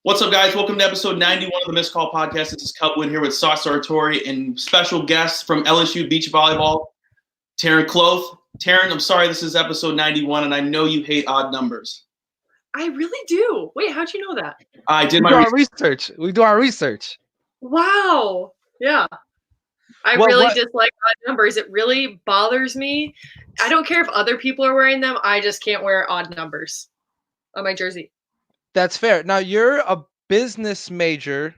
What's up, guys? Welcome to episode 91 of the Missed Call Podcast. This is Cubwood here with Sauce Sartori and special guests from LSU Beach Volleyball, Taryn Kloth. Taryn, I'm sorry this is episode 91, and I know you hate odd numbers. I really do. Wait, how'd you know that? I did my research. We do our research. Wow. Yeah. I really dislike odd numbers. It really bothers me. I don't care if other people are wearing them. I just can't wear odd numbers on my jersey. That's fair. Now, you're a business major,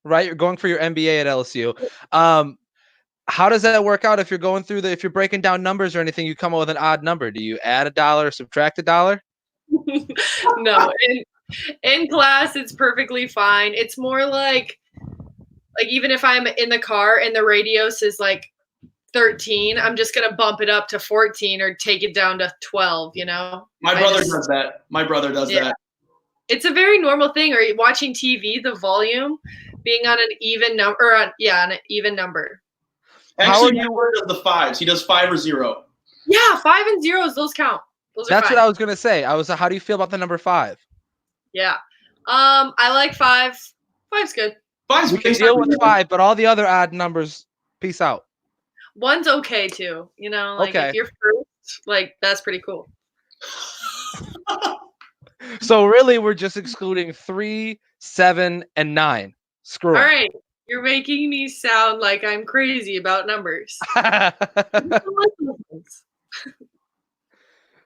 right? You're going for your MBA at LSU. How does that work out if you're going through if you're breaking down numbers or anything, you come up with an odd number? Do you add $1 or subtract $1? No. In class, it's perfectly fine. It's more like even if I'm in the car and the radio says like 13, I'm just going to bump it up to 14 or take it down to 12, you know? My brother does that. My brother does that. It's a very normal thing. Or watching TV, the volume being on an even number, on an even number. Actually, my brother does the fives. He does 5 or 0. Yeah, 5 and 0s, those count. That's what I was gonna say. How do you feel about the number 5? Yeah, I like 5. 5's good. 5's we can deal with 5, but all the other odd numbers, peace out. 1's okay too. You know, like if you're first, like that's pretty cool. So really, we're just excluding 3, 7, and 9. Screw it. All right, you're making me sound like I'm crazy about numbers.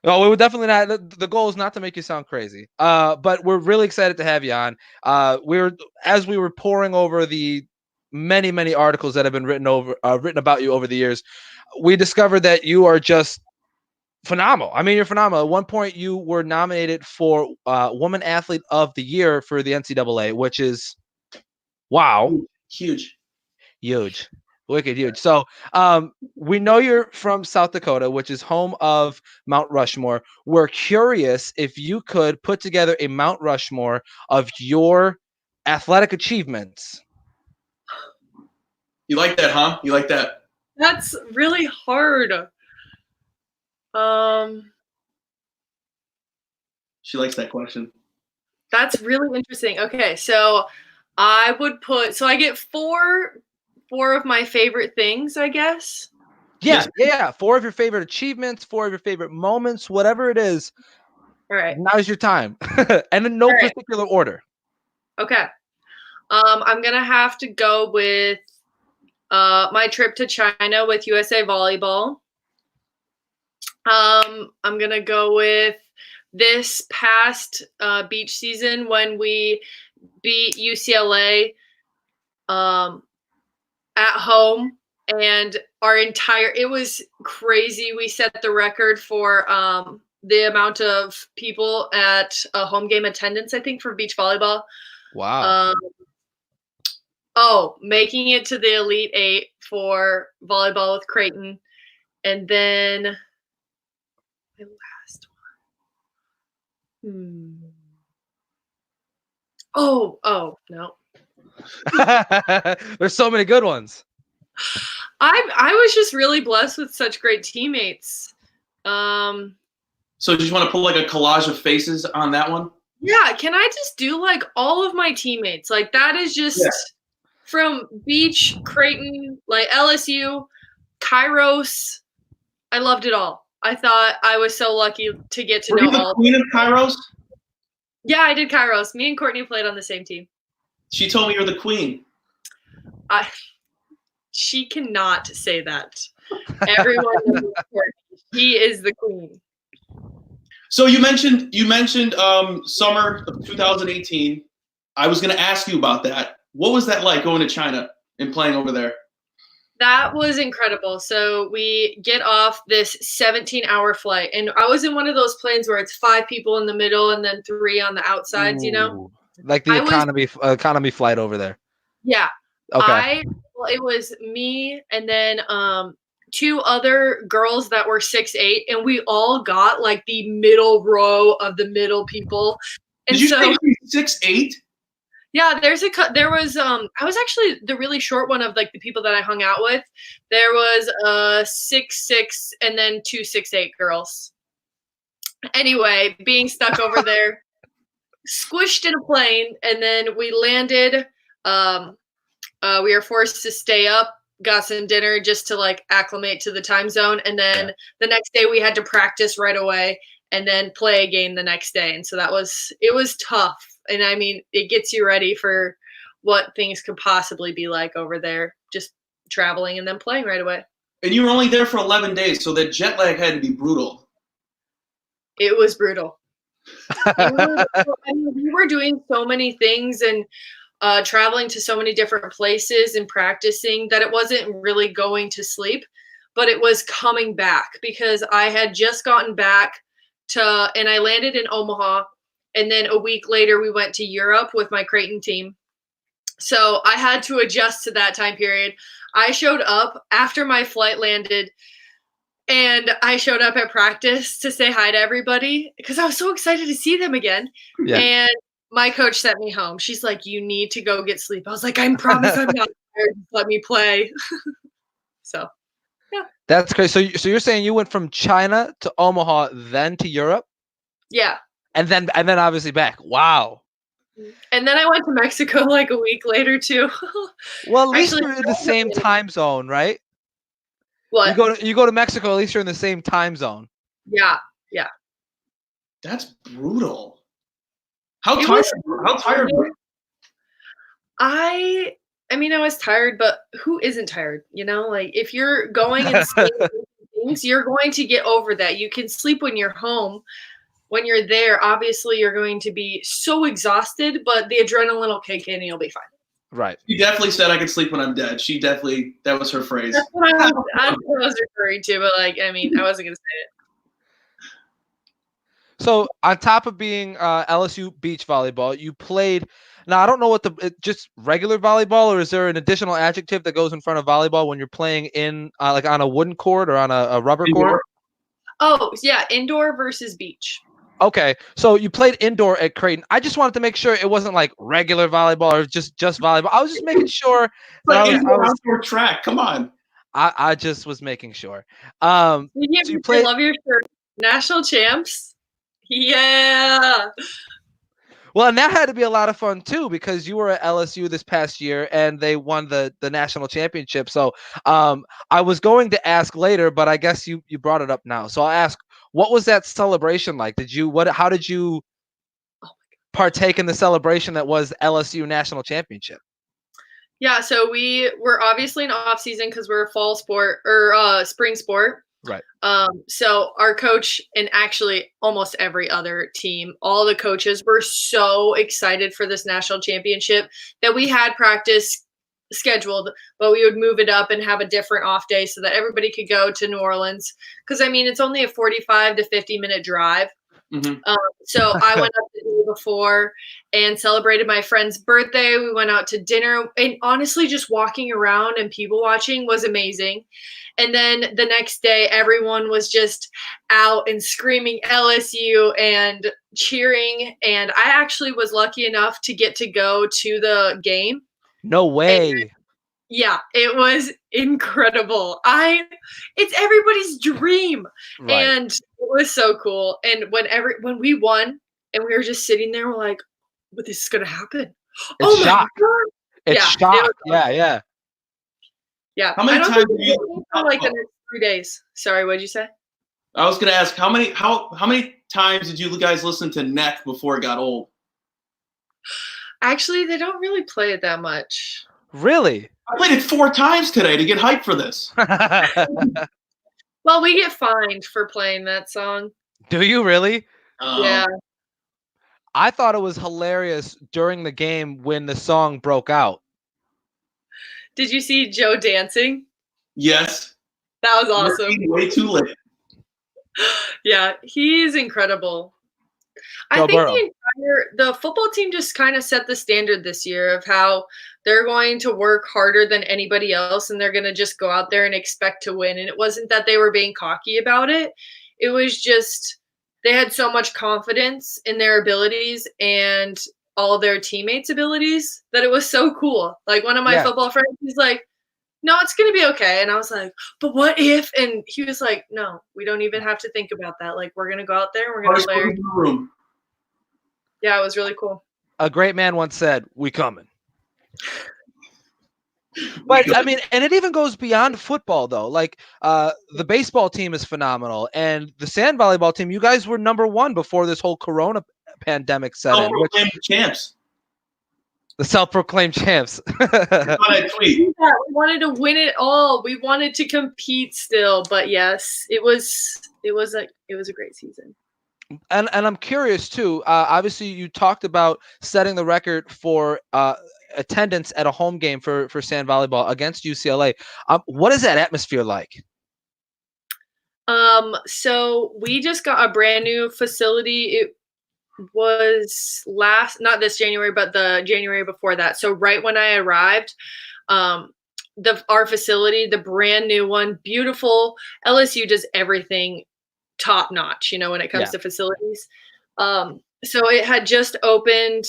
No, we would definitely not. The goal is not to make you sound crazy. But we're really excited to have you on. As we were poring over the many articles that have been written about you over the years, we discovered that you are just phenomenal. I mean, you're phenomenal. At one point, you were nominated for Woman Athlete of the Year for the NCAA, which is wow, huge, wicked huge. So we know you're from South Dakota, which is home of Mount Rushmore. We're curious if you could put together a Mount Rushmore of your athletic achievements. You like that, huh? You like that? That's really hard. She likes that question. That's really interesting. Okay, so I would I get four of my favorite things, I guess. Yeah. 4 of your favorite achievements, 4 of your favorite moments, whatever it is. All right. Now's your time. And in no particular order. Okay. I'm going to have to go with my trip to China with USA Volleyball. I'm going to go with this past beach season when we beat UCLA at home, and it was crazy. We set the record for the amount of people at a home game attendance, I think, for beach volleyball. Wow. Making it to the Elite 8 for volleyball with Creighton. And then my last one. Oh, no. There's so many good ones. I was just really blessed with such great teammates. So do you just want to put like a collage of faces on that one? Yeah, can I just do like all of my teammates? Like that is just from Beach, Creighton, like LSU, Kairos. I loved it all. I thought I was so lucky to get to know all. Were you the queen of Kairos? Yeah, I did Kairos. Me and Courtney played on the same team. She told me you're the queen. She cannot say that. Everyone knows Courtney. He is the queen. So you mentioned summer of 2018. I was going to ask you about that. What was that like going to China and playing over there? That was incredible. So we get off this 17-hour flight, and I was in one of those planes where it's 5 people in the middle and then 3 on the outsides. You know, like the economy flight over there. Yeah. Okay. It was me and then 2 other girls that were 6'8", and we all got like the middle row of the middle people. And did you say 6'8"? Yeah, there was I was actually the really short one of like the people that I hung out with. There was 6'6" and then 2 6'8" girls. Anyway, being stuck over there squished in a plane, and then we landed. We were forced to stay up, got some dinner just to like acclimate to the time zone, and then the next day we had to practice right away and then play a game the next day. And so it was tough. And I mean, it gets you ready for what things could possibly be like over there, just traveling and then playing right away. And you were only there for 11 days, so that jet lag had to be brutal. It was brutal. We were doing so many things and traveling to so many different places and practicing that it wasn't really going to sleep, but it was coming back because I had just gotten back and I landed in Omaha. And then a week later, we went to Europe with my Creighton team. So I had to adjust to that time period. I showed up after my flight landed, and I showed up at practice to say hi to everybody because I was so excited to see them again. Yeah. And my coach sent me home. She's like, you need to go get sleep. I was like, I promise I'm not tired. Let me play. So, yeah. That's great. So you're saying you went from China to Omaha, then to Europe? Yeah. And then obviously back. Wow. And then I went to Mexico like a week later too. Well, at least you're in the same time zone, right? What? You go to Mexico, at least you're in the same time zone. Yeah. That's brutal. How tired were you? I mean, I was tired, but who isn't tired? You know, like if you're going and seeing things, you're going to get over that. You can sleep when you're home. When you're there, obviously you're going to be so exhausted, but the adrenaline will kick in and you'll be fine. Right. She definitely said I could sleep when I'm dead. That was her phrase. That's what I was referring to, but like, I mean, I wasn't going to say it. So on top of being LSU beach volleyball, you played. Now I don't know just regular volleyball, or is there an additional adjective that goes in front of volleyball when you're playing in like on a wooden court or on a rubber court? Oh yeah, indoor versus beach. Okay, so you played indoor at Creighton. I just wanted to make sure it wasn't like regular volleyball or just volleyball. I was just making sure. Outdoor track. Come on. I just was making sure. So you played. I love your shirt. National champs. Yeah. Well, and that had to be a lot of fun too, because you were at LSU this past year and they won the national championship. So I was going to ask later, but I guess you brought it up now. So I'll ask, what was that celebration like? How did you partake in the celebration that was LSU national championship? Yeah, so we were obviously in off season because we're a fall sport or spring sport. Right. So our coach and actually almost every other team, all the coaches were so excited for this national championship that we had practice scheduled, but we would move it up and have a different off day so that everybody could go to New Orleans. Because, I mean, it's only a 45 to 50-minute drive. Mm-hmm. So I went up the day before and celebrated my friend's birthday. We went out to dinner, and honestly, just walking around and people watching was amazing. And then the next day, everyone was just out and screaming LSU and cheering. And I actually was lucky enough to get to go to the game. No way. And, yeah, it was incredible. It's everybody's dream. Right. And it was so cool. And when we won and we were just sitting there, we're like, but this is going to happen. It's shock. It's shock. Yeah. Yeah. How many times did you like the next 3 days? Sorry, what did you say? I was going to ask how many times did you guys listen to Neck before it got old? Actually, they don't really play it that much. Really? I played it 4 times today to get hyped for this. Well, we get fined for playing that song. Do you really? Yeah. I thought it was hilarious during the game when the song broke out. Did you see Joe dancing? Yes. That was awesome. Way too late. Yeah, he's incredible. I think the football team just kind of set the standard this year of how they're going to work harder than anybody else and they're going to just go out there and expect to win. And it wasn't that they were being cocky about it. It was just they had so much confidence in their abilities and all their teammates' abilities that it was so cool. Like one of my football friends, he's like, no, it's going to be okay. And I was like, but what if? And he was like, no, we don't even have to think about that. Like, we're going to go out there and we're going to play. Yeah, it was really cool. A great man once said, "We coming." But I mean, and it even goes beyond football, though. Like the baseball team is phenomenal, and the sand volleyball team. You guys were number one before this whole Corona pandemic set in. Self-proclaimed champs. The self-proclaimed champs. I tweet. Yeah, we wanted to win it all. We wanted to compete still, but yes, it was a great season. And I'm curious too. Obviously, you talked about setting the record for attendance at a home game for sand volleyball against UCLA. What is that atmosphere like? So we just got a brand new facility. It was not this January, but the January before that. So right when I arrived, our facility, the brand new one, beautiful. LSU does everything top notch, when it comes to facilities. So it had just opened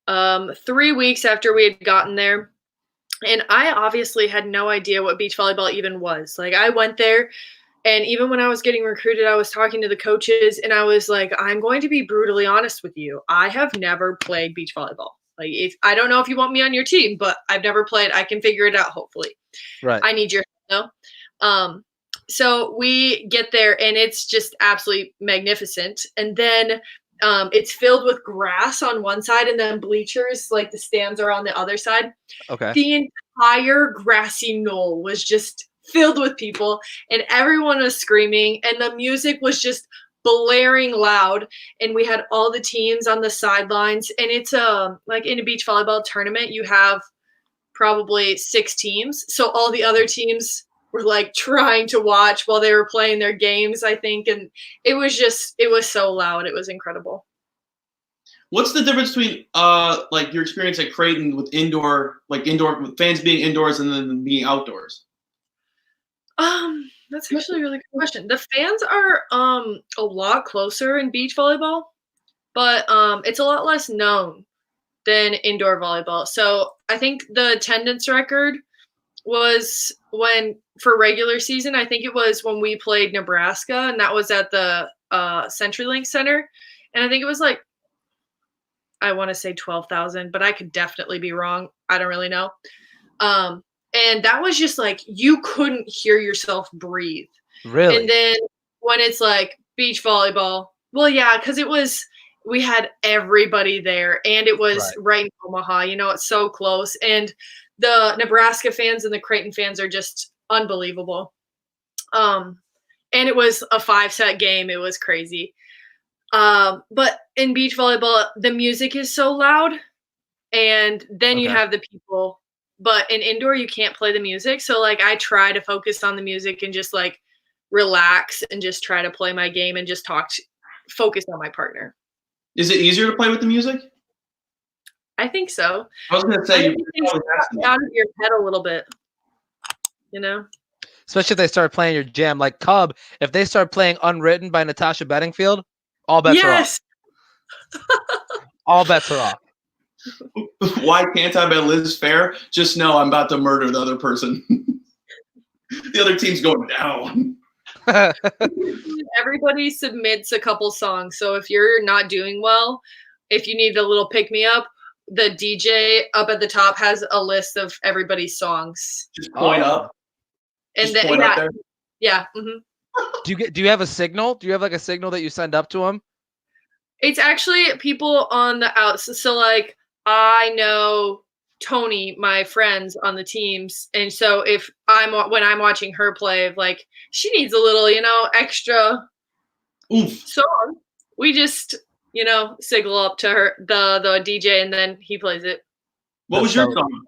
3 weeks after we had gotten there. And I obviously had no idea what beach volleyball even was. Like, I went there, and even when I was getting recruited, I was talking to the coaches, and I was like, I'm going to be brutally honest with you. I have never played beach volleyball. Like, I don't know if you want me on your team, but I've never played. I can figure it out, hopefully. Right. I need your help, though. So we get there, and it's just absolutely magnificent. And then it's filled with grass on one side, and then bleachers, like the stands, are on the other side. Okay. The entire grassy knoll was just filled with people, and everyone was screaming, and the music was just blaring loud, and we had all the teams on the sidelines. And it's like in a beach volleyball tournament, you have probably 6 teams, so all the other teams were like trying to watch while they were playing their games, I think, and it was so loud. It was incredible. What's the difference between like your experience at Creighton with indoor with fans being indoors and then being outdoors? That's actually a really good question. The fans are a lot closer in beach volleyball, but it's a lot less known than indoor volleyball. So I think the attendance record was for regular season, I think it was when we played Nebraska, and that was at the CenturyLink Center. And I think it was like, I want to say 12,000, but I could definitely be wrong. I don't really know. And that was just like, you couldn't hear yourself breathe. Really? And then when it's like beach volleyball, well, yeah, because we had everybody there, and it was right in Omaha, it's so close. And the Nebraska fans and the Creighton fans are just unbelievable. And it was a 5-set game. It was crazy. But in beach volleyball, the music is so loud, and then you have the people. But in indoor, you can't play the music. So like, I try to focus on the music and just like relax and just try to play my game and just focus on my partner. Is it easier to play with the music? I think so. I was going to say, out of your head a little bit, Especially if they start playing your jam, like Cub. If they start playing "Unwritten" by Natasha Bedingfield, all bets are off. All bets are off. Why Can't I by Liz Fair? Just know I'm about to murder the other person. The other team's going down. Everybody submits a couple songs. So if you're not doing well, if you need a little pick-me-up, the DJ up at the top has a list of everybody's songs. Just point up. And Just then point up there. Yeah. Mm-hmm. Do you have a signal? Do you have like a signal that you send up to them? It's actually people on the outs. So like, I know Tony, my friends on the teams, and so when I'm watching her play, like, she needs a little, extra song, we just, signal up to her, the DJ, and then he plays it. What was your song?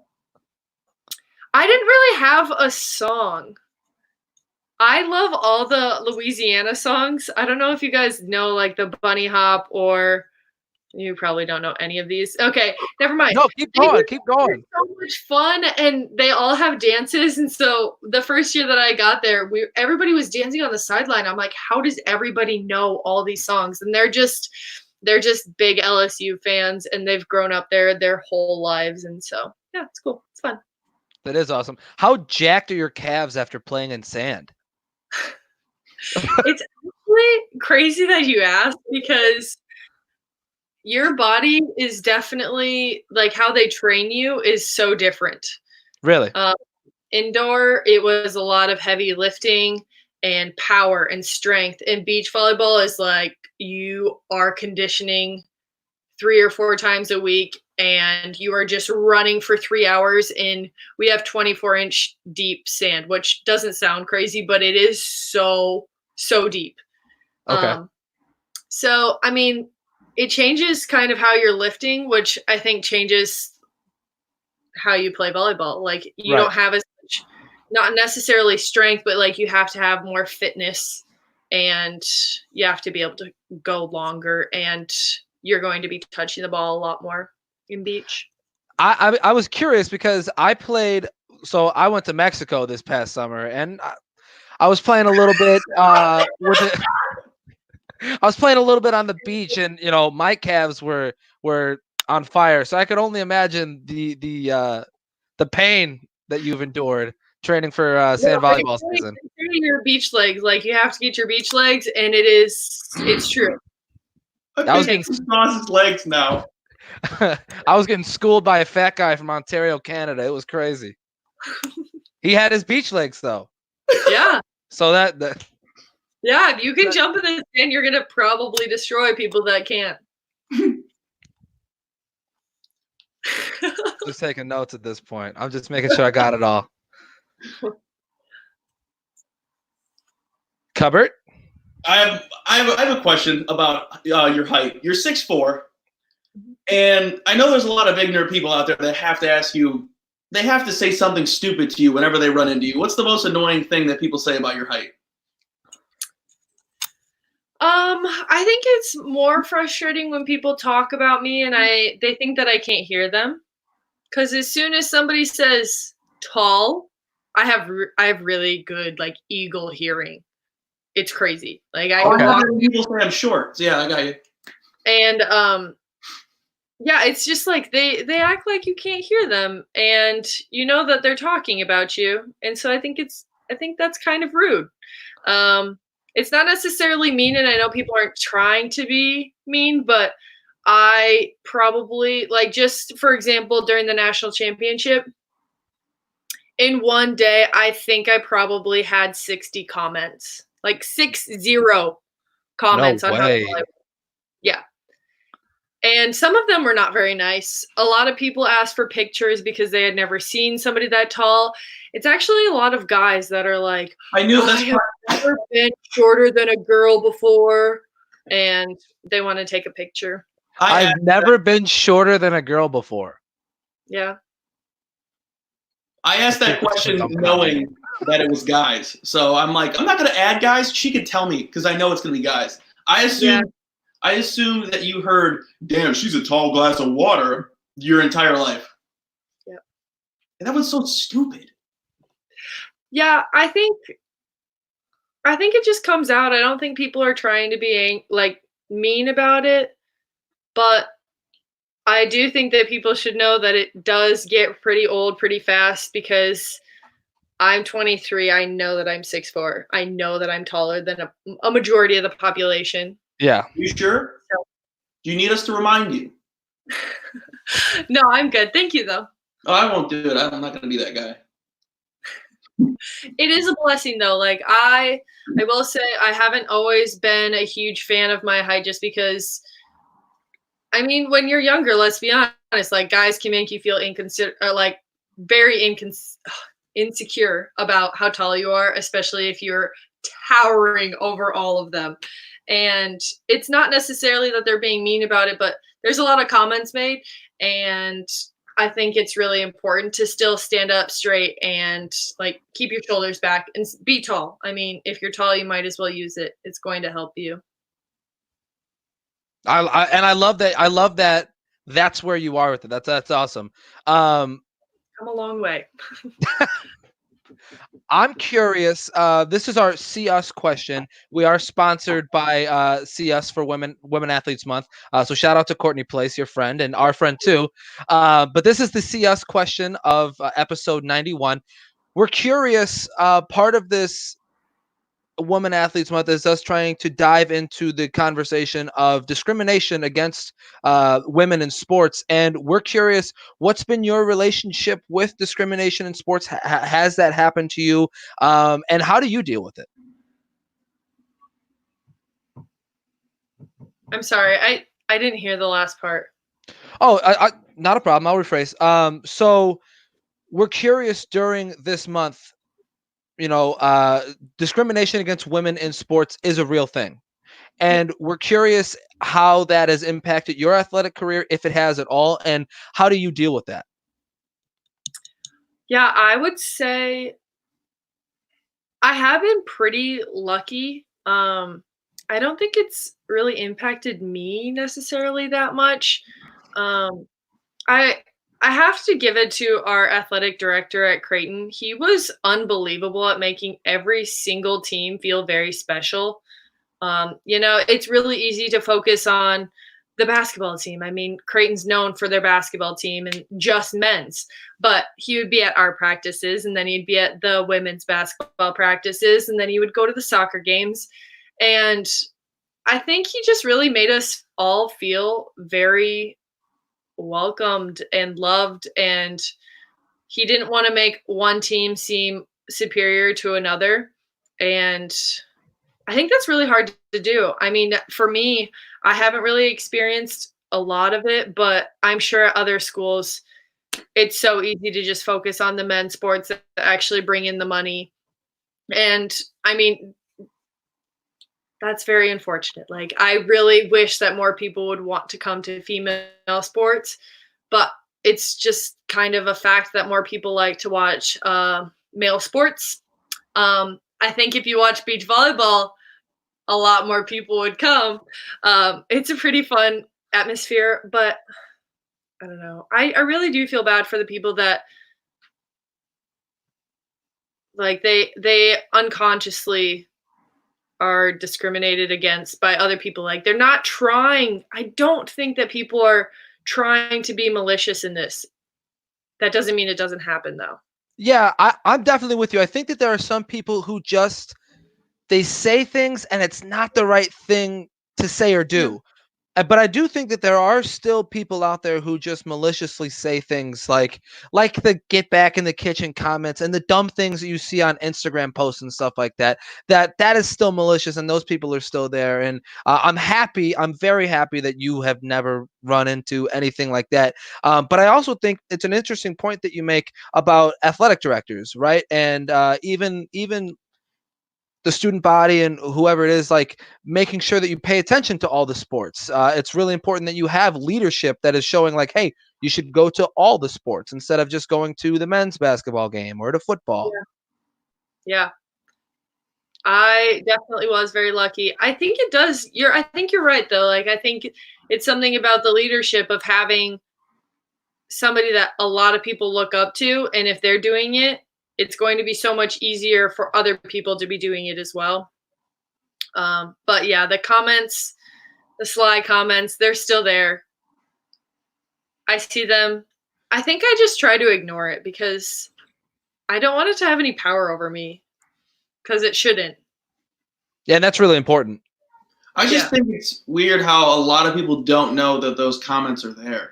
I didn't really have a song. I love all the Louisiana songs. I don't know if you guys know like the Bunny Hop, or you probably don't know any of these. Okay, never mind. No, keep going. Keep going. So much fun, and they all have dances. And so the first year that I got there, everybody was dancing on the sideline. I'm like, how does everybody know all these songs? And they're just big LSU fans, and they've grown up there their whole lives. And so yeah, it's cool. It's fun. That is awesome. How jacked are your calves after playing in sand? It's actually crazy that you asked, because your body is definitely like how they train you is so different. Really? Indoor, it was a lot of heavy lifting and power and strength. And beach volleyball is like you are conditioning 3 or 4 times a week and you are just running for 3 hours in we have 24-inch deep sand, which doesn't sound crazy, but it is so deep. Okay. So I mean, it changes kind of how you're lifting, which I think changes how you play volleyball. Like you don't have as much, not necessarily strength, but like you have to have more fitness and you have to be able to go longer and you're going to be touching the ball a lot more in beach. I was curious because I went to Mexico this past summer and I was playing a little bit with it. I was playing a little bit on the beach and my calves were on fire. So I could only imagine the pain that you've endured training for sand volleyball season. Your beach legs, like you have to get your beach legs, and it's true. I was getting across his legs now. I was getting schooled by a fat guy from Ontario, Canada. It was crazy. He had his beach legs though. Yeah. So that yeah, if you can jump in the sand, you're gonna probably destroy people that can't. Just taking notes at this point. I'm just making sure I got it all. Cupboard? I have a question about your height. You're 6'4", and I know there's a lot of ignorant people out there that have to ask you. They have to say something stupid to you whenever they run into you. What's the most annoying thing that people say about your height? I think it's more frustrating when people talk about me and they think that I can't hear them. Because as soon as somebody says tall, I have really good like eagle hearing. It's crazy. Like people say I'm short. So yeah, I got you. And yeah, it's just like they act like you can't hear them, and you know that they're talking about you, and so I think that's kind of rude. It's not necessarily mean, and I know people aren't trying to be mean, but I probably, like, just for example, during the national championship, in one day, I think I probably had 60 comments, like 60 comments on how to play. Yeah. And some of them were not very nice. A lot of people asked for pictures because they had never seen somebody that tall. It's actually a lot of guys that are like, I have never been shorter than a girl before, and they want to take a picture. I've never been shorter than a girl before. Yeah. I asked that question knowing that it was guys. So I'm like, I'm not going to add guys. She could tell me because I know it's going to be guys. I assume that you heard, damn, she's a tall glass of water your entire life. Yeah. And that was so stupid. Yeah, I think it just comes out. I don't think people are trying to be like mean about it, but I do think that people should know that it does get pretty old pretty fast because I'm 23. I know that I'm 6'4". I know that I'm taller than a majority of the population. Yeah. You sure? Do you need us to remind you? No, I'm good. Thank you, though. Oh, I won't do it. I'm not going to be that guy. It is a blessing, though. Like, I will say I haven't always been a huge fan of my height just because, I mean, when you're younger, let's be honest, like, guys can make you feel very insecure about how tall you are, especially if you're towering over all of them. And it's not necessarily that they're being mean about it, but there's a lot of comments made, and I think it's really important to still stand up straight and like keep your shoulders back and be tall. I mean, if you're tall, you might as well use it. It's going to help you. I love that. I love that. That's where you are with it. That's awesome. Come a long way. I'm curious. This is our See Us question. We are sponsored by See Us for Women Athletes Month. So shout out to Courtney Place, your friend, and our friend too. But this is the See Us question of episode 91. We're curious. Part of this Women Athletes Month is us trying to dive into the conversation of discrimination against women in sports. And we're curious, what's been your relationship with discrimination in sports? Has that happened to you? And how do you deal with it? I'm sorry, I didn't hear the last part. Oh, I not a problem. I'll rephrase. So we're curious during this month, discrimination against women in sports is a real thing. And we're curious how that has impacted your athletic career, if it has at all, and how do you deal with that? Yeah, I would say I have been pretty lucky. I don't think it's really impacted me necessarily that much. Um, I I have to give it to our athletic director at Creighton. He was unbelievable at making every single team feel very special. It's really easy to focus on the basketball team. I mean, Creighton's known for their basketball team and just men's, but he would be at our practices and then he'd be at the women's basketball practices and then he would go to the soccer games. And I think he just really made us all feel very welcomed and loved. And he didn't want to make one team seem superior to another. And I think that's really hard to do. I mean, for me, I haven't really experienced a lot of it, but I'm sure at other schools, it's so easy to just focus on the men's sports that actually bring in the money. And I mean, that's very unfortunate. Like, I really wish that more people would want to come to female sports, but it's just kind of a fact that more people like to watch male sports. I think if you watch beach volleyball, a lot more people would come. It's a pretty fun atmosphere, but I don't know. I really do feel bad for the people that like they unconsciously are discriminated against by other people. Like they're not trying. I don't think that people are trying to be malicious in this. That doesn't mean it doesn't happen though. Yeah, I'm definitely with you. I think that there are some people who just they say things and it's not the right thing to say or do. But I do think that there are still people out there who just maliciously say things like the get back in the kitchen comments and the dumb things that you see on Instagram posts and stuff like that. That is still malicious, and those people are still there. And I'm very happy that you have never run into anything like that. But I also think it's an interesting point that you make about athletic directors, right? And even the student body and whoever it is, like making sure that you pay attention to all the sports. It's really important that you have leadership that is showing like, hey, you should go to all the sports instead of just going to the men's basketball game or to football. Yeah. Yeah. I definitely was very lucky. I think it does. I think you're right though. Like I think it's something about the leadership of having somebody that a lot of people look up to, and if they're doing it, it's going to be so much easier for other people to be doing it as well. But yeah, the comments, the sly comments, they're still there. I see them. I think I just try to ignore it because I don't want it to have any power over me because it shouldn't. Yeah, and that's really important. I just think it's weird how a lot of people don't know that those comments are there.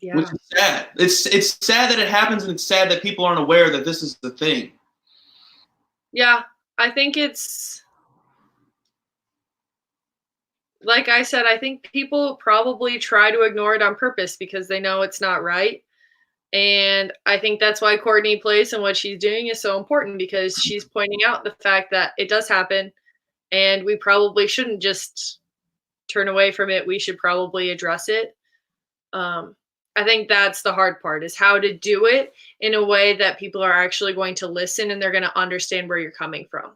Yeah. Which is sad. It's sad that it happens, and it's sad that people aren't aware that this is the thing. Yeah, I think it's like I said, I think people probably try to ignore it on purpose because they know it's not right. And I think that's why Courtney Place and what she's doing is so important because she's pointing out the fact that it does happen and we probably shouldn't just turn away from it. We should probably address it. I think that's the hard part is how to do it in a way that people are actually going to listen and they're going to understand where you're coming from.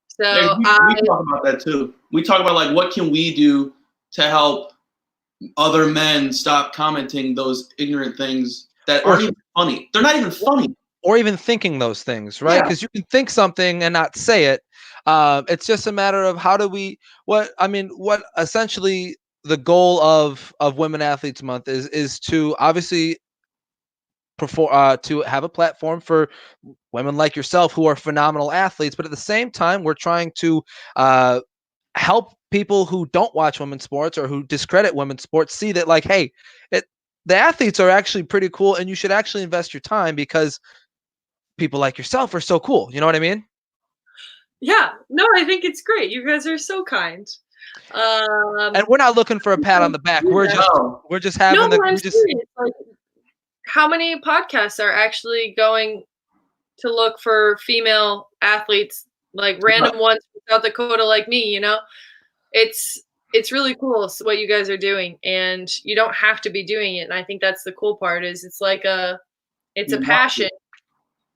So Yeah, we talk about that too. We talk about like what can we do to help other men stop commenting those ignorant things that aren't even funny. They're not even funny. Or even thinking those things, right? Because you can think something and not say it. It's just a matter of how do we what essentially the goal of Women Athletes Month is to obviously to have a platform for women like yourself who are phenomenal athletes, but at the same time, we're trying to help people who don't watch women's sports or who discredit women's sports see that, like, hey, the athletes are actually pretty cool, and you should actually invest your time because people like yourself are so cool. You know what I mean? Yeah. No, I think it's great. You guys are so kind. And we're not looking for a pat on the back. We're just having I'm serious. Like, how many podcasts are actually going to look for female athletes, like random ones from South Dakota, like me? You know, it's really cool what you guys are doing, and you don't have to be doing it. And I think that's the cool part. Is it's like a passion,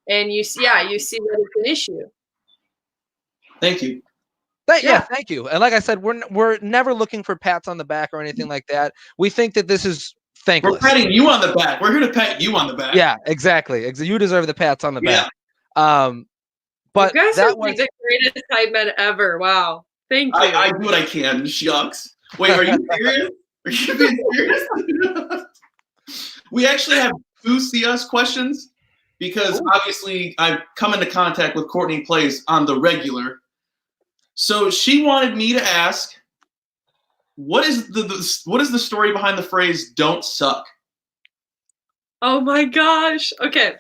and you see that it's an issue. Thank you. Thank you. And like I said, we're never looking for pats on the back or anything like that. We think that this is thankless. We're patting you on the back. We're here to pat you on the back. Yeah, exactly. You deserve the pats on the back. But you guys are like the greatest hype men ever. Wow. Thank you. I do what I can. Shucks. Wait, are you serious? Are you being serious? We actually have 2 CS questions because obviously I've come into contact with Courtney Place on the regular. So she wanted me to ask, what is the story behind the phrase "don't suck"? Oh my gosh. Okay.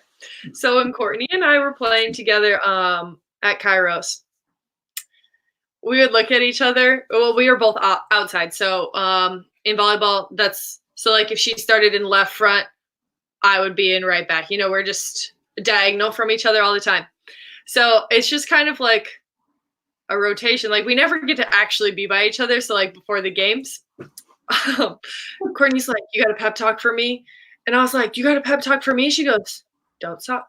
So when Courtney and I were playing together at Kairos, we would look at each other. Well, we were both outside. So in volleyball, like if she started in left front, I would be in right back. You know, we're just diagonal from each other all the time. So it's just kind of like a rotation. Like we never get to actually be by each other. So like before the games, Courtney's like, "You got a pep talk for me?" And I was like, "You got a pep talk for me?" She goes, "Don't suck."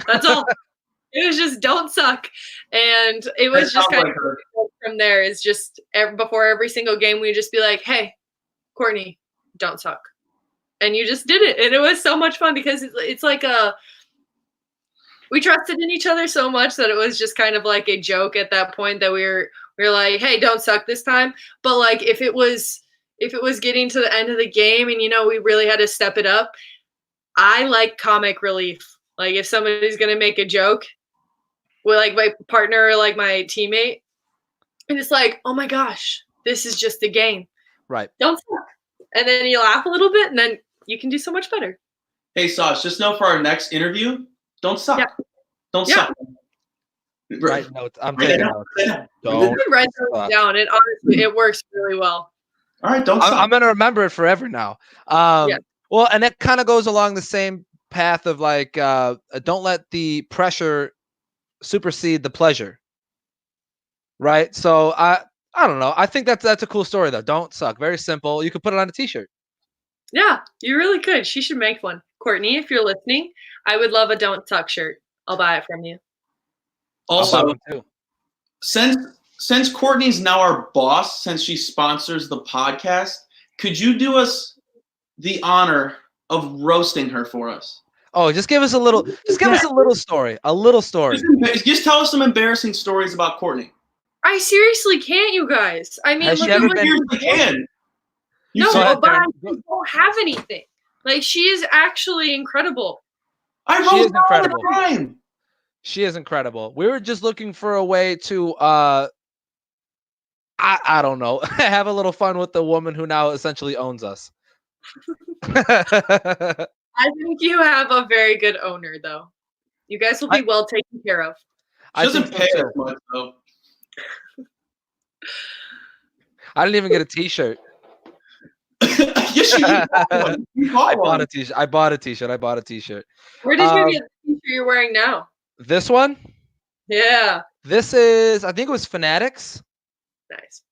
That's all. It was just "don't suck." And it was just kind of from there is just before every single game, we'd just be like, "Hey, Courtney, don't suck." And you just did it. And it was so much fun because it's like we trusted in each other so much that it was just kind of like a joke at that point that we were like, "Hey, don't suck this time." But like if it was getting to the end of the game and, you know, we really had to step it up, I like comic relief. Like if somebody's going to make a joke with like my partner or like my teammate, and it's like, "Oh my gosh, this is just a game. Right. Don't suck." And then you laugh a little bit and then you can do so much better. Hey, Sauce, just know for our next interview, don't suck. Yeah. Don't suck. Right notes. I'm taking notes. Don't write those down. It honestly, it works really well. All right, don't suck. I'm going to remember it forever now. Well, and that kind of goes along the same path of like, don't let the pressure supersede the pleasure. Right. So I don't know. I think that's a cool story though. Don't suck. Very simple. You could put it on a t-shirt. Yeah, you really could. She should make one. Courtney, if you're listening, I would love a "don't suck" shirt. I'll buy it from you. Also, since Courtney's now our boss, since she sponsors the podcast, could you do us the honor of roasting her for us? Oh, just give us a little. Just give us a little story. A little story. Just tell us some embarrassing stories about Courtney. I seriously can't, you guys. I mean, look at what you can. No, but I don't have anything. Like, she is actually incredible. She is incredible. She is incredible. We were just looking for a way to, I don't know, have a little fun with the woman who now essentially owns us. I think you have a very good owner, though. You guys will be well taken care of. She doesn't pay as much, though. I didn't even get a t-shirt. Yes, you I bought a t-shirt. I bought a t-shirt. Where did you get the t-shirt you're wearing now? This one? Yeah. This is, I think it was Fanatics. Nice.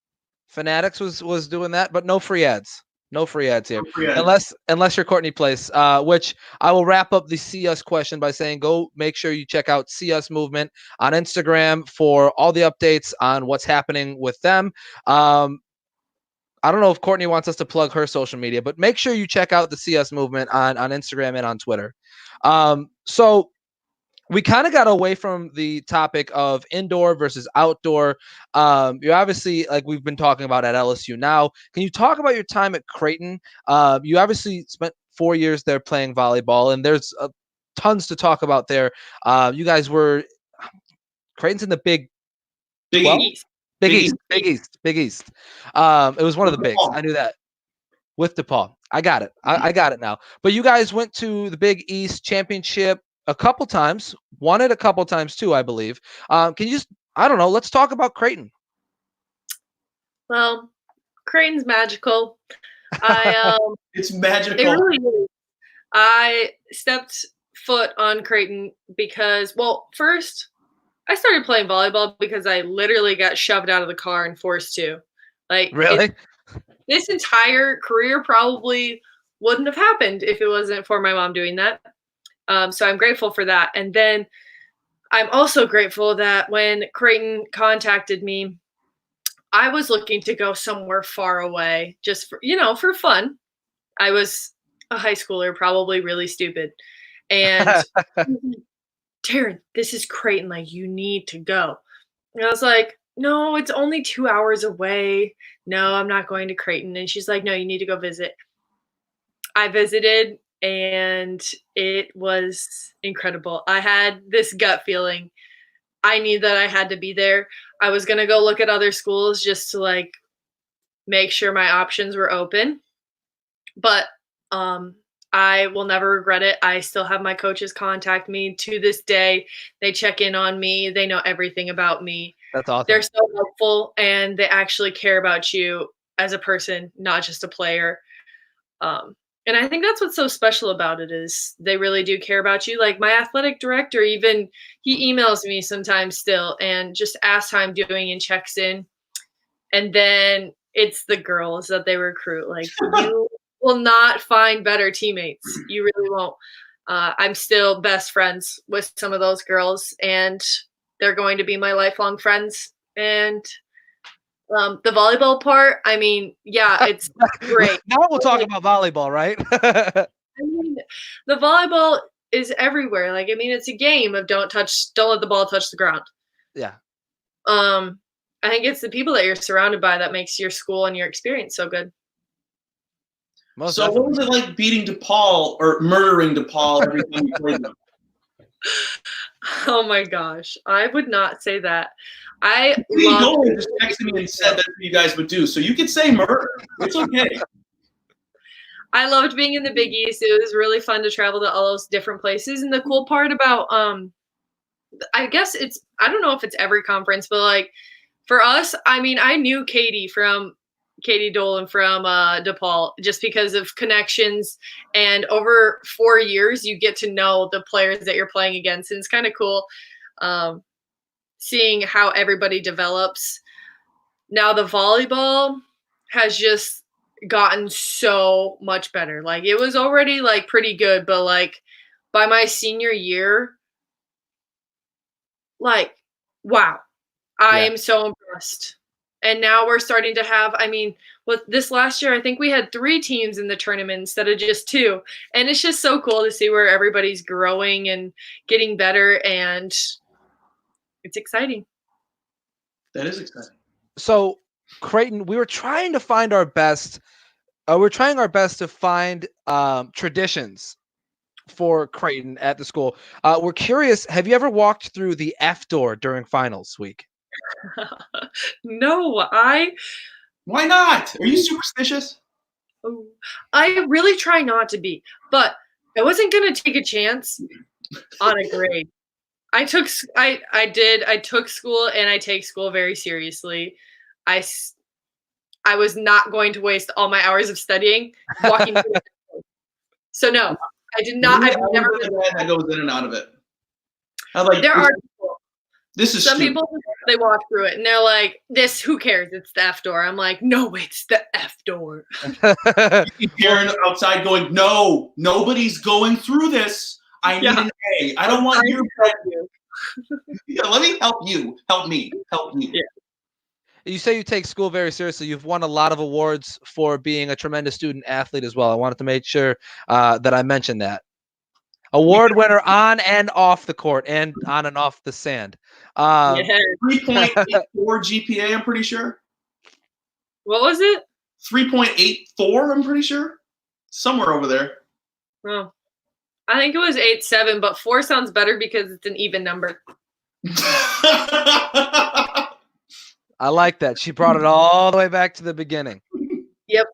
Fanatics was doing that, but no free ads. No free ads here. Free ads. Unless you're Courtney Place, which I will wrap up the CS question by saying go make sure you check out CS Movement on Instagram for all the updates on what's happening with them. I don't know if Courtney wants us to plug her social media, but make sure you check out the CS Movement on Instagram and on Twitter. So we kind of got away from the topic of indoor versus outdoor. You obviously, like we've been talking about at LSU now. Can you talk about your time at Creighton? You obviously spent 4 years there playing volleyball, and there's a tons to talk about there. You guys were Creighton's in the Big 12? East. Big East. It was one of the bigs. I knew that. With DePaul. I got it. I got it now. But you guys went to the Big East Championship a couple times, won it a couple times too, I believe. Can you just, I don't know, let's talk about Creighton. Well, Creighton's magical. It's magical. It really is. I stepped foot on Creighton because, well, first, I started playing volleyball because I literally got shoved out of the car and forced to. Like, really? This entire career probably wouldn't have happened if it wasn't for my mom doing that. So I'm grateful for that. And then I'm also grateful that when Creighton contacted me, I was looking to go somewhere far away just for, for fun. I was a high schooler, probably really stupid. And Taryn, this is Creighton. Like, you need to go. And I was like, no, it's only 2 hours away. No, I'm not going to Creighton. And she's like, no, you need to go visit. I visited and it was incredible. I had this gut feeling. I knew that I had to be there. I was going to go look at other schools just to like make sure my options were open. But I will never regret it. I still have my coaches contact me to this day. They check in on me. They know everything about me. That's awesome. They're so helpful and they actually care about you as a person, not just a player. And I think that's what's so special about it is they really do care about you. Like my athletic director, even he emails me sometimes still and just asks how I'm doing and checks in. And then it's the girls that they recruit. Like you will not find better teammates. You really won't. I'm still best friends with some of those girls and they're going to be my lifelong friends. And the volleyball part, I mean, yeah, it's great. Now we'll talk about volleyball, right? I mean, the volleyball is everywhere. Like, I mean, it's a game of don't let the ball touch the ground. Yeah. I think it's the people that you're surrounded by that makes your school and your experience so good. Most so definitely. what was it like beating DePaul or murdering DePaul every time you played them? Oh my gosh. I would not say that. You just texted me and said that's what you guys would do. So you could say murder. It's okay. I loved being in the Big East. It was really fun to travel to all those different places. And the cool part about I guess I don't know if it's every conference, but like for us, I mean, I knew Katie Dolan from DePaul just because of connections. And over 4 years, you get to know the players that you're playing against. And it's kind of cool seeing how everybody develops. Now the volleyball has just gotten so much better. Like it was already like pretty good, but like by my senior year, like, wow, I am so impressed. And now we're starting to have, I mean, with this last year, I think we had 3 teams in the tournament instead of just 2. And it's just so cool to see where everybody's growing and getting better. And it's exciting. That is exciting. So Creighton, we were trying to find our best. We're trying our best to find traditions for Creighton at the school. We're curious, have you ever walked through the F door during finals week? No, Why not? Are you superstitious? I really try not to be, but I wasn't going to take a chance on a grade. I took school and I take school very seriously. I was not going to waste all my hours of studying walking through the door. So no, I did not. I've never been that goes in and out of it. I'm like, there are people. This is some stupid. people they walk through it and they're like, "This, who cares? It's the F door." I'm like, "No, it's the F door." You see Taryn outside going, "No, nobody's going through this. I need an A. I don't want your you. Yeah, let me help you. Help me. Help me." Yeah. You say you take school very seriously. You've won a lot of awards for being a tremendous student athlete as well. I wanted to make sure that I mentioned that. Award winner on and off the court and on and off the sand. 3.84 GPA, I'm pretty sure. What was it? 3.84, I'm pretty sure. Somewhere over there. Oh, I think it was 8-7, but 4 sounds better because it's an even number. I like that. She brought it all the way back to the beginning. Yep.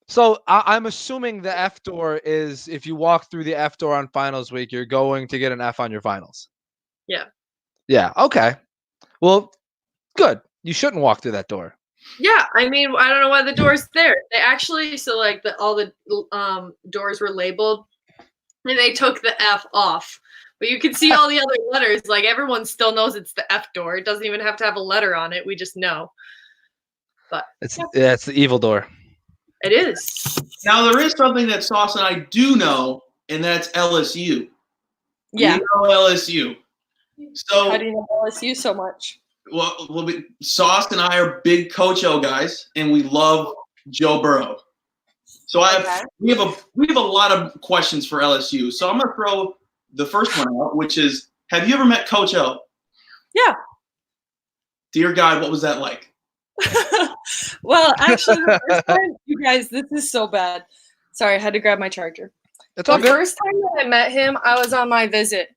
So I'm assuming the F door is if you walk through the F door on finals week, you're going to get an F on your finals. Yeah. Yeah. Okay. Well, good. You shouldn't walk through that door. Yeah, I mean, I don't know why the door's there. They actually, so like all the doors were labeled, and they took the F off. But you can see all the other letters. Like everyone still knows it's the F door. It doesn't even have to have a letter on it. We just know. But it's the evil door. It is. Now there is something that Sauce and I do know, and that's LSU. Yeah. We know LSU. So how do you know LSU so much? Well, Sauce and I are big Coach O guys, and we love Joe Burrow. So we have a lot of questions for LSU. So I'm gonna throw the first one out, which is, have you ever met Coach O? Yeah. Dear God, what was that like? Well, actually, the first time, you guys, this is so bad. Sorry, I had to grab my charger. It's all the good. First time that I met him, I was on my visit.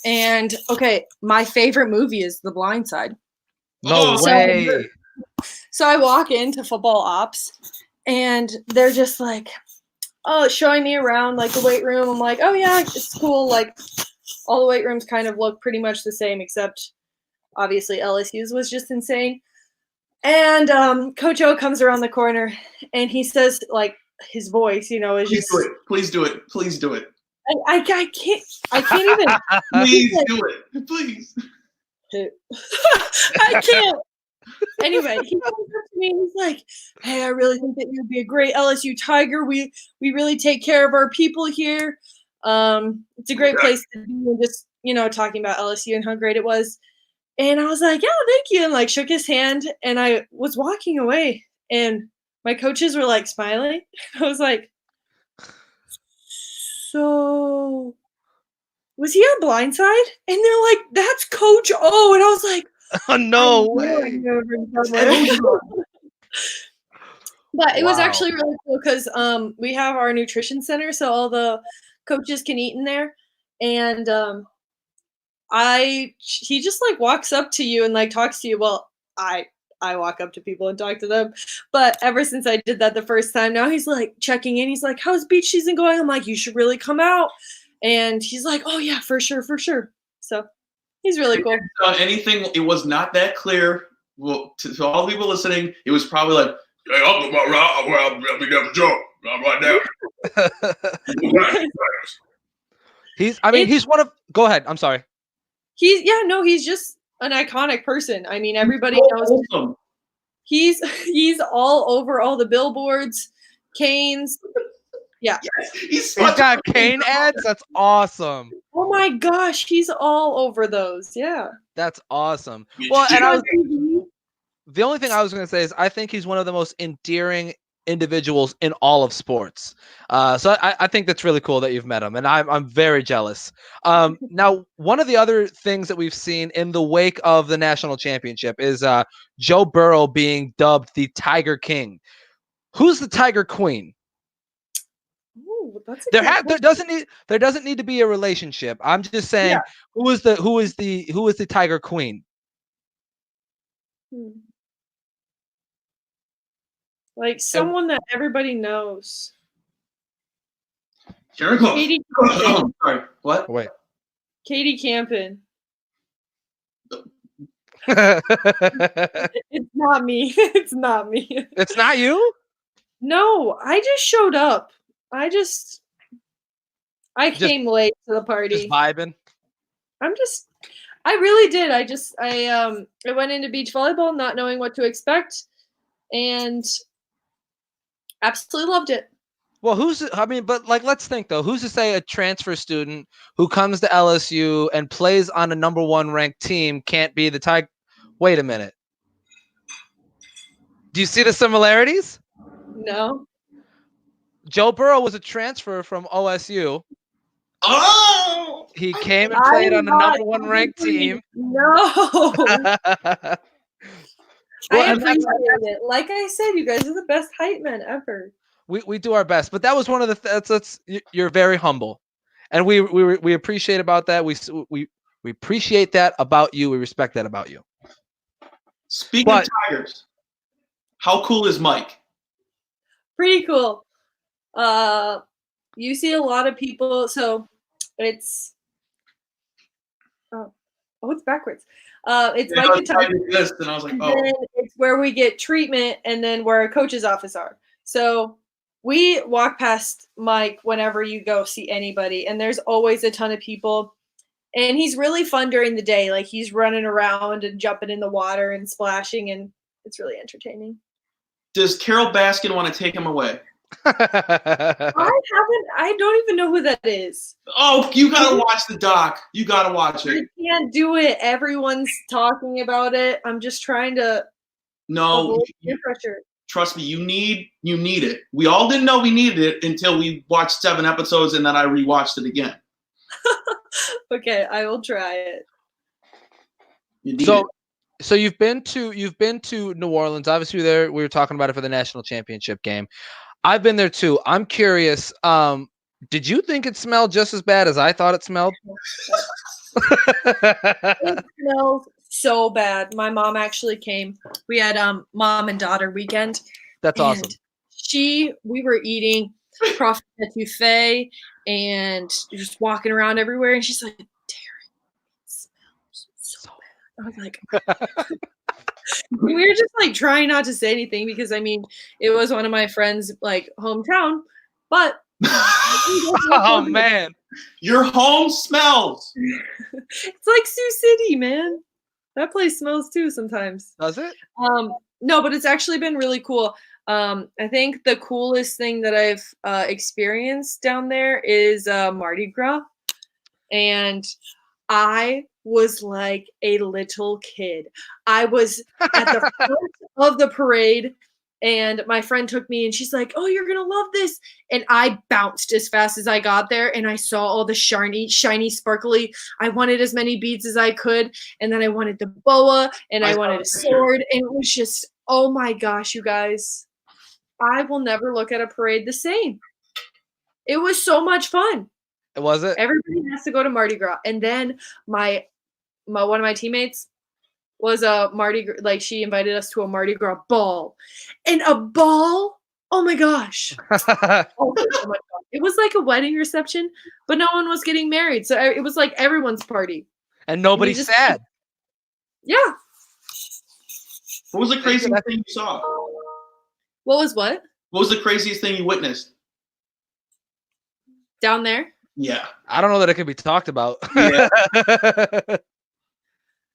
And, okay, my favorite movie is The Blind Side. No way. So I walk into football ops, and they're just like, showing me around, like, the weight room. I'm like, oh, yeah, it's cool. Like, all the weight rooms kind of look pretty much the same, except, obviously, LSU's was just insane. And Coach O comes around the corner, and he says, like, his voice, is just. Please do it. Please do it. I can't even. Please do it. Please. I can't. Anyway, he comes up to me and he's like, hey, I really think that you'd be a great LSU Tiger. We really take care of our people here. It's a great place to be, and just, talking about LSU and how great it was. And I was like, yeah, thank you. And like shook his hand, and I was walking away, and my coaches were like smiling. I was like, so was he on Blindside? And they're like, that's Coach O. And I was like, oh, no way. But it was actually really cool because we have our nutrition center, so all the coaches can eat in there. And he just like walks up to you and like talks to you. Well, I walk up to people and talk to them. But ever since I did that the first time, now he's like checking in. He's like, how's beach season going? I'm like, you should really come out. And he's like, oh yeah, for sure. So he's really cool. Anything, it was not that clear. Well, to all the people listening, it was probably like, hey, I'll be there for Joe. I'm right now. He's one of. Go ahead. I'm sorry. He's just an iconic person. I mean, everybody knows him. He's all over all the billboards, canes. Yeah. Yes, he's got cane ads? That's awesome. Oh my gosh, he's all over those. Yeah. That's awesome. Well, and the only thing I was going to say is I think he's one of the most endearing individuals in all of sports. So I think that's really cool that you've met him, and I'm very jealous. Now, one of the other things that we've seen in the wake of the national championship is Joe Burrow being dubbed the Tiger King. Who's the Tiger Queen? Ooh, that's there doesn't need to be a relationship. I'm just saying, who is the Tiger Queen? Like someone that everybody knows. Taryn Kloth. Sorry. What? Wait. Katie Campen. It's not me. It's not me. It's not you? No, I just showed up. I came late to the party. Just vibing. I really did. I went into beach volleyball not knowing what to expect, and absolutely loved it. Well, let's think though. Who's to say a transfer student who comes to LSU and plays on a number 1 ranked team can't be the Tiger? Wait a minute. Do you see the similarities? No. Joe Burrow was a transfer from OSU. Oh! He came and played on the number 1 ranked team. No. I appreciate it. Like I said, you guys are the best hype men ever. We do our best, but that was one of the. You're very humble. And we appreciate about that. We appreciate that about you. We respect that about you. Speaking of Tigers, how cool is Mike? Pretty cool. You see a lot of people. So it's it's backwards. It's Mike and Tiger. And I was like, Then it's where we get treatment, and then where our coach's office are. So we walk past Mike whenever you go see anybody, and there's always a ton of people. And he's really fun during the day. Like, he's running around and jumping in the water and splashing, and it's really entertaining. Does Carol Baskin want to take him away? I don't even know who that is. Oh, you gotta watch the doc. You gotta watch it. I can't do it. Everyone's talking about it. I'm just trying to. No, pressure. Trust me, you need it. We all didn't know we needed it until we watched 7 episodes, and then I rewatched it again. Okay, I will try it. So you've been to New Orleans. Obviously, there we were talking about it for the national championship game. I've been there too. I'm curious. Did you think it smelled just as bad as I thought it smelled? It smells so bad. My mom actually came. We had mom and daughter weekend. That's awesome. We were eating crawfish etouffee and just walking around everywhere, and she's like, "Taryn, it smells so bad." I was like, we were just like trying not to say anything because I mean it was one of my friends' like hometown, but oh man, your home smells. It's like Sioux City, man. That place smells too sometimes. Does it? No, but it's actually been really cool. I think the coolest thing that I've experienced down there is Mardi Gras, and I was like a little kid. I was at the front of the parade, and my friend took me, and she's like, "Oh, you're gonna love this!" And I bounced as fast as I got there, and I saw all the shiny, sparkly. I wanted as many beads as I could, and then I wanted the boa, and I wanted a sword, and it was just, oh my gosh, you guys! I will never look at a parade the same. It was so much fun. Was it? Everybody has to go to Mardi Gras, and then my one of my teammates was a Mardi Gras, like she invited us to a Mardi Gras ball, and a ball. Oh my gosh! Oh my God. It was like a wedding reception, but no one was getting married, so it was like everyone's party, and nobody's sad. Yeah. What was the craziest thing you saw? What was what? What was the craziest thing you witnessed? Down there? Yeah. I don't know that it can be talked about. Yeah.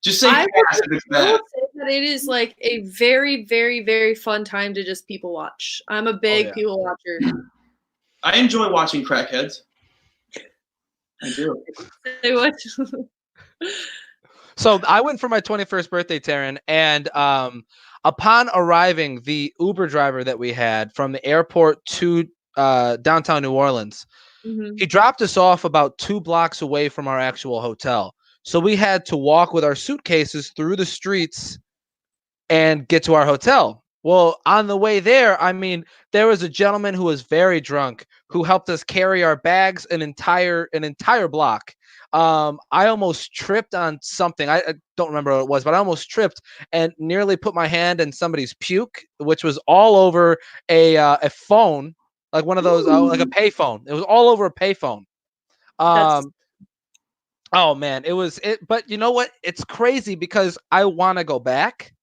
Just say fast if it's bad. I would say that it is like a very, very, very fun time to just people watch. I'm a big people watcher. I enjoy watching crackheads. I do. Say what? So I went for my 21st birthday, Taryn, and upon arriving, the Uber driver that we had from the airport to downtown New Orleans, he dropped us off about 2 blocks away from our actual hotel. So we had to walk with our suitcases through the streets and get to our hotel. Well, on the way there, I mean, there was a gentleman who was very drunk who helped us carry our bags an entire block. I almost tripped on something. I don't remember what it was, but I almost tripped and nearly put my hand in somebody's puke, which was all over a phone, like one of those, like a payphone. It was all over a payphone. Oh man, it was it. But you know what? It's crazy because I want to go back.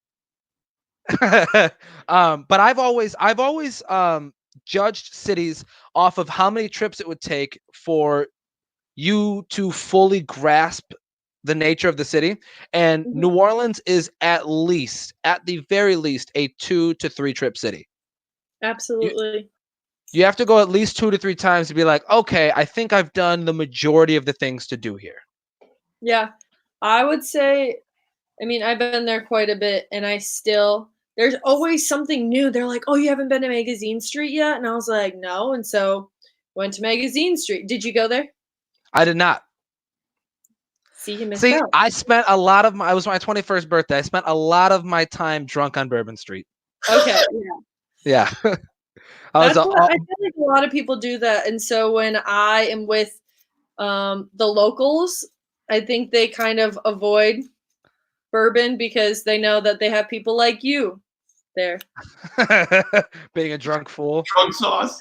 But I've always judged cities off of how many trips it would take for you to fully grasp the nature of the city. And New Orleans is at the very least, a 2 to 3 trip city. Absolutely. You have to go at least 2 to 3 times to be like, okay, I think I've done the majority of the things to do here. Yeah, I would say, I mean, I've been there quite a bit, and there's always something new. They're like, "Oh, you haven't been to Magazine Street yet?" And I was like, "No." And so went to Magazine Street. Did you go there? I did not. See, you missed out. I spent a lot of it was my 21st birthday. I spent a lot of my time drunk on Bourbon Street. Okay. Yeah. I feel like a lot of people do that. And so when I am with The locals, I think they kind of avoid bourbon because they know that they have people like you there. Being a drunk fool. Drunk sauce.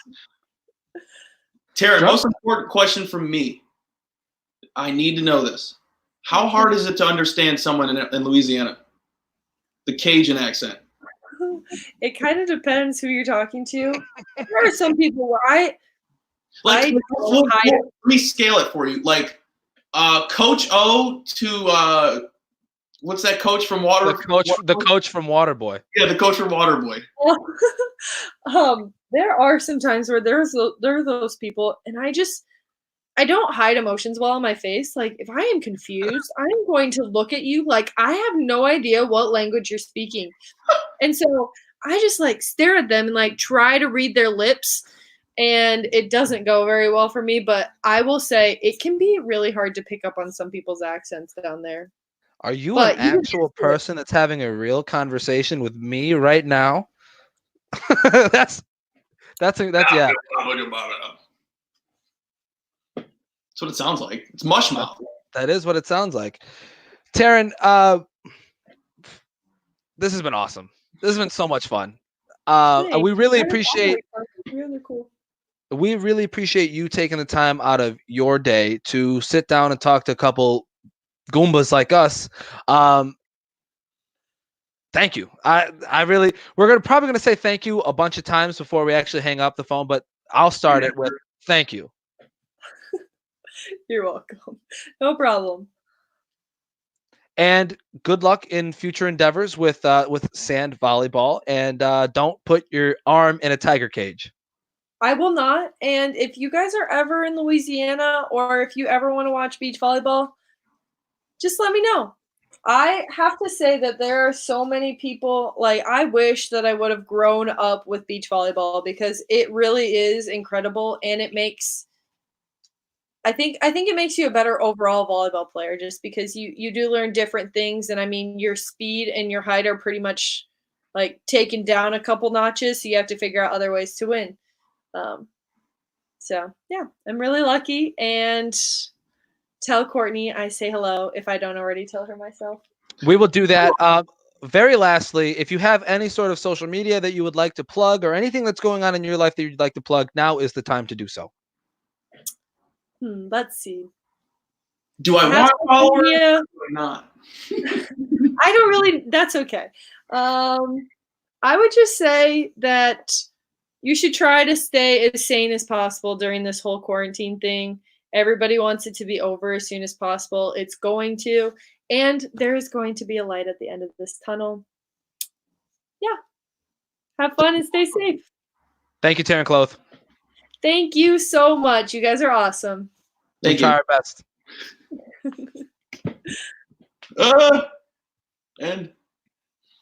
Taryn, Drunk? most important question from me. I need to know this. How hard is it to understand someone in Louisiana? The Cajun accent. It kind of depends who you're talking to. There are some people where Let me scale it for you. Like Coach O to what's that coach from Water? The coach from Waterboy. Yeah, the coach from Waterboy. There are some times where there are those people, and I don't hide emotions well on my face. Like, if I am confused, I'm going to look at you like I have no idea what language you're speaking. And so I just like stare at them and like try to read their lips, and it doesn't go very well for me. But I will say it can be really hard to pick up on some people's accents down there. Are you an actual person that's having a real conversation with me right now? That's yeah. That's what it sounds like. It's mush mouth. That is what it sounds like. Taryn, this has been awesome. This has been so much fun. We really appreciate cool. We really appreciate you taking the time out of your day to sit down and talk to a couple Goombas like us. Thank you. We're probably gonna say thank you a bunch of times before we actually hang up the phone, but I'll start it with thank you. You're welcome. No problem. And good luck in future endeavors with sand volleyball. And don't put your arm in a tiger cage. I will not. And if you guys are ever in Louisiana, or if you ever want to watch beach volleyball, just let me know. I have to say that there are so many people, like, I wish that I would have grown up with beach volleyball because it really is incredible, and it makes I think it makes you a better overall volleyball player just because you do learn different things. And I mean, your speed and your height are pretty much like taken down a couple notches. So you have to figure out other ways to win. So yeah, I'm really lucky, and tell Courtney I say hello if I don't already tell her myself. We will do that. Very lastly, if you have any sort of social media that you would like to plug or anything that's going on in your life that you'd like to plug, now is the time to do so. Let's see. Do I want to follow her or not? I don't really. That's okay. I would just say that you should try to stay as sane as possible during this whole quarantine thing. Everybody wants it to be over as soon as possible. It's going to. And there is going to be a light at the end of this tunnel. Yeah. Have fun and stay safe. Thank you, Taryn Kloth. Thank you so much. You guys are awesome. We'll try our best. And